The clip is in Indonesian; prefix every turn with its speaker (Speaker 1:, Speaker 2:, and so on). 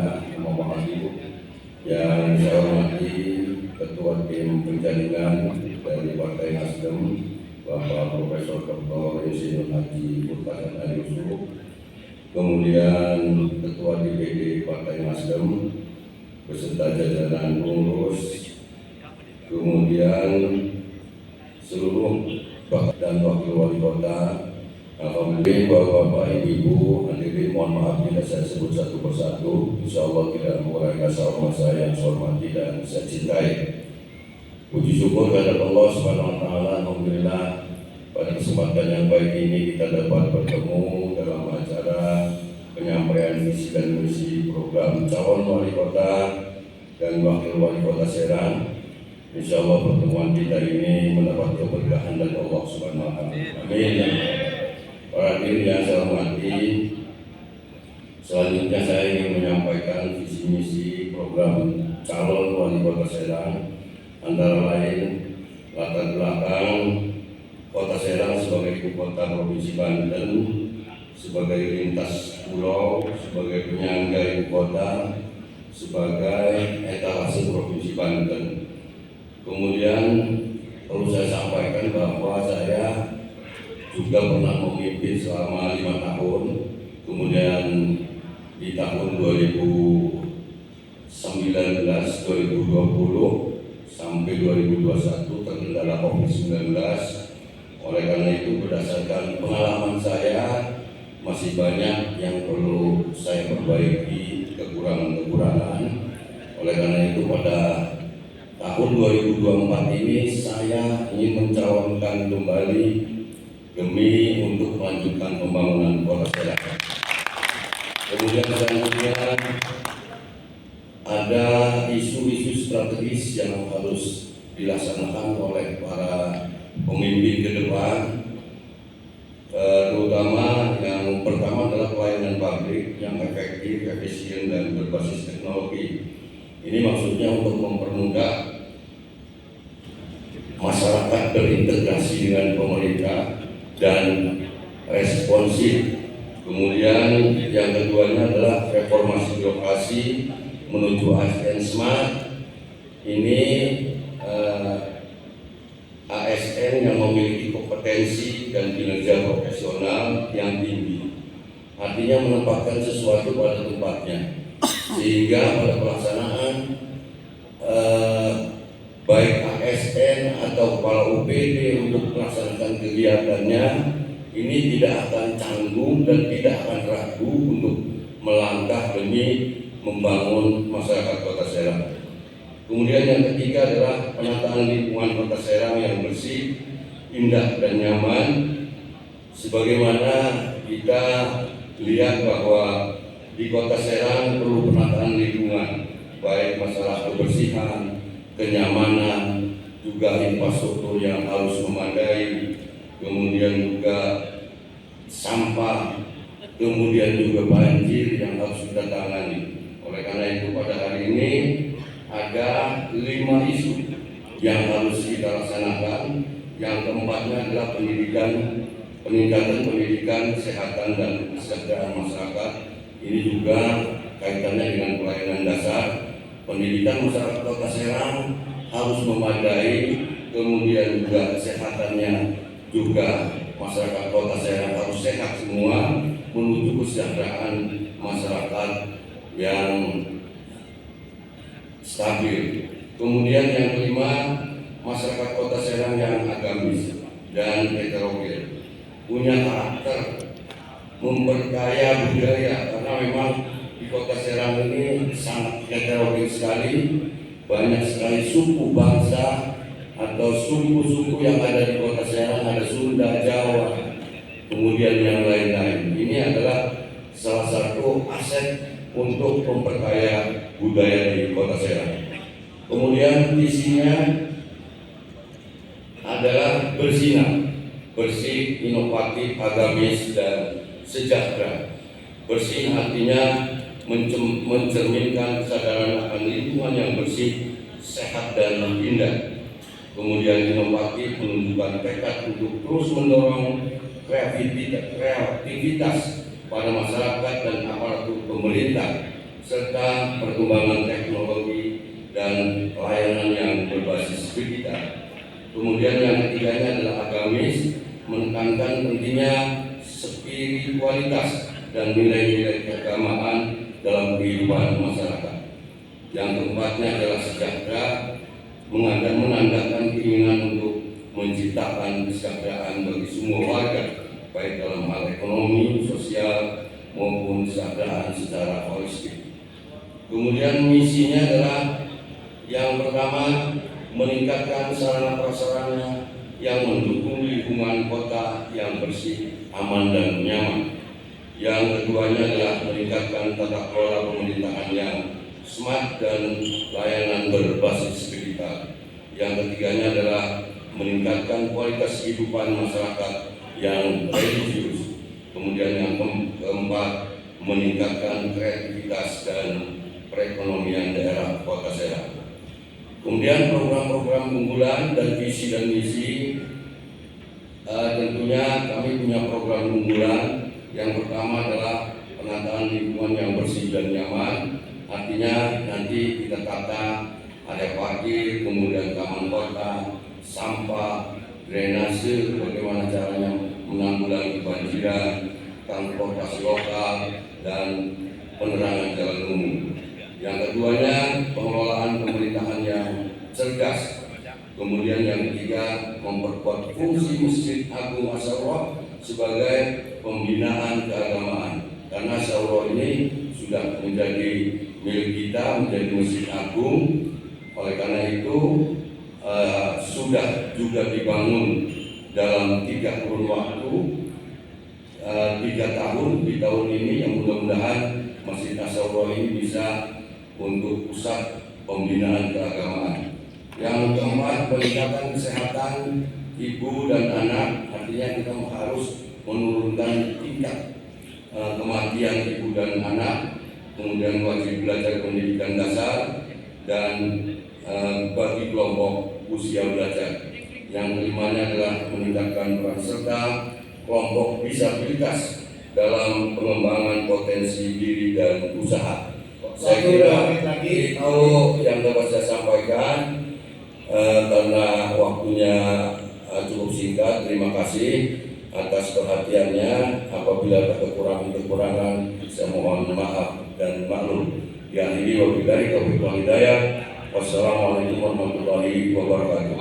Speaker 1: saya Muhammad Ibu yang saya hormati Ketua Tim Penjaringan dari Partai Nasdem Bapak Profesor Dr. Insinyur Haji Burhanuddin Yusuf, kemudian Ketua DPD Partai Nasdem beserta jajaran pengurus, kemudian seluruh dan wakil wali kota. Alhamdulillah Bapak Ibu hadirin, mohon maaf bila saya sebut satu persatu. Insya Allah tidak mengurangi rasa hormat saya yang saya hormati dan saya cintai. Puji syukur kepada Allah Subhanahu Wa Taala. Alhamdulillah pada kesempatan yang baik ini kita dapat bertemu dalam acara penyampaian visi dan misi program calon wali kota dan wakil wali kota Serang. Insya Allah pertemuan kita ini mendapat keberkahan dari Allah Subhanahu Wa Taala. Amin. Para hadirin yang saya hormati, selanjutnya saya ingin menyampaikan visi misi program calon wali kota Serang, antara lain latar belakang kota Serang sebagai ibu kota provinsi Banten, sebagai lintas pulau, sebagai penyangga ibu kota, sebagai etalase provinsi Banten. Kemudian perlu saya sampaikan bahwa saya juga pernah memimpin selama 5 tahun, kemudian di tahun 2019, 2020 sampai 2021 terkendala COVID-19. Oleh karena itu, berdasarkan pengalaman saya, masih banyak yang perlu saya perbaiki, kekurangan-kekurangan. Oleh karena itu, pada tahun 2024 ini saya ingin mencalonkan kembali demi untuk melanjutkan pembangunan kota Serang. Kemudian selanjutnya ada isu-isu strategis yang harus dilaksanakan oleh para pemimpin ke depan, terutama yang pertama adalah pelayanan publik yang efektif, efisien, dan berbasis teknologi. Ini maksudnya untuk mempermudah masyarakat berintegrasi dengan pemerintah dan responsif. Kemudian yang keduanya adalah reformasi birokrasi menuju ASN Smart. Ini ASN yang memiliki kompetensi dan kinerja profesional yang tinggi, artinya menempatkan sesuatu pada tempatnya, sehingga pada pelaksanaan baik ASN atau kepala UPD untuk melaksanakan kegiatannya ini tidak akan canggung dan tidak akan ragu untuk melangkah demi membangun masyarakat kota Serang. Kemudian yang ketiga adalah penataan lingkungan kota Serang yang bersih, indah, dan nyaman. Sebagaimana kita lihat bahwa di kota Serang perlu penataan lingkungan, baik masalah kebersihan, kenyamanan, juga infrastruktur yang harus memadai, kemudian juga sampah, kemudian juga banjir yang harus kita tangani. Oleh karena itu pada hari ini ada 5 isu yang harus kita laksanakan. Yang keempatnya adalah peningkatan pendidikan, kesehatan, dan kesejahteraan masyarakat. Ini juga kaitannya dengan pelayanan dasar. Pendidikan masyarakat kota Serang harus memadai, kemudian juga kesehatannya juga masyarakat kota Serang harus sehat semua menuju kesejahteraan masyarakat yang stabil. Kemudian yang kelima, masyarakat kota Serang yang agamis dan heterogen, punya karakter, memperkaya budaya, karena memang di kota Serang ini sangat heterogen sekali, banyak sekali suku bangsa atau suku-suku yang ada di kota Serang, ada Sunda, Jawa, kemudian yang lain-lain. Ini adalah salah satu aset untuk memperkaya budaya di kota Serang. Kemudian visinya adalah bersinar, bersih, inovatif, agamis, dan sejahtera. Bersih artinya mencerminkan kesadaran akan lingkungan yang bersih, sehat, dan indah. Kemudian inovatif menunjukkan tekad untuk terus mendorong kreativitas pada masyarakat dan aparatur pemerintah serta perkembangan teknologi dan layanan yang berbasis digital. Kemudian yang ketiganya adalah agamis, menekankan pentingnya spiritualitas dan nilai-nilai keagamaan dalam kehidupan masyarakat. Yang keempatnya adalah sejahtera, menandakan keinginan untuk menciptakan kesejahteraan bagi semua warga, baik dalam hal ekonomi, sosial, maupun kesejahteraan secara holistik. Kemudian misinya adalah yang pertama, meningkatkan sarana prasarana yang mendukung lingkungan kota yang bersih, aman, dan nyaman. Yang keduanya adalah meningkatkan tata kelola pemerintahan yang smart dan layanan berbasis digital. Yang ketiganya adalah meningkatkan kualitas kehidupan masyarakat yang religius. Kemudian yang keempat, meningkatkan kreativitas dan perekonomian daerah kota Serang. Kemudian program-program unggulan dan visi dan misi, tentunya kami punya program unggulan. Yang pertama adalah penataan lingkungan yang bersih dan nyaman. Artinya nanti kita tata ada parkir, kemudian taman kota, sampah, drainase, bagaimana caranya menanggulangi kebanjiran, transportasi lokal, dan penerangan jalan umum. Yang keduanya, pengelolaan pemerintahan yang cerdas. Kemudian yang ketiga, memperkuat fungsi Masjid Agung Asyura sebagai pembinaan keagamaan. Karena Asyura ini sudah menjadi milik kita, menjadi Masjid Agung. Oleh karena itu sudah juga dibangun dalam 3 kurun waktu, 3 tahun di tahun ini, yang mudah-mudahan Masjid Asyura ini bisa untuk pusat pembinaan keagamaan. Yang keempat, peningkatan kesehatan ibu dan anak. Artinya kita harus menurunkan tingkat kematian ibu dan anak. Kemudian wajib belajar pendidikan dasar dan bagi kelompok usia belajar. Yang kelimanya adalah meningkatkan peran serta kelompok disabilitas dalam pengembangan potensi diri dan usaha. Saya kira itu yang dapat saya sampaikan. Karena waktunya cukup singkat, terima kasih atas perhatiannya. Apabila ada kekurangan-kekurangan, saya mohon maaf dan maklum. Yang ini wabillahi taufiq wal hidayah. Wassalamualaikum warahmatullahi wabarakatuh.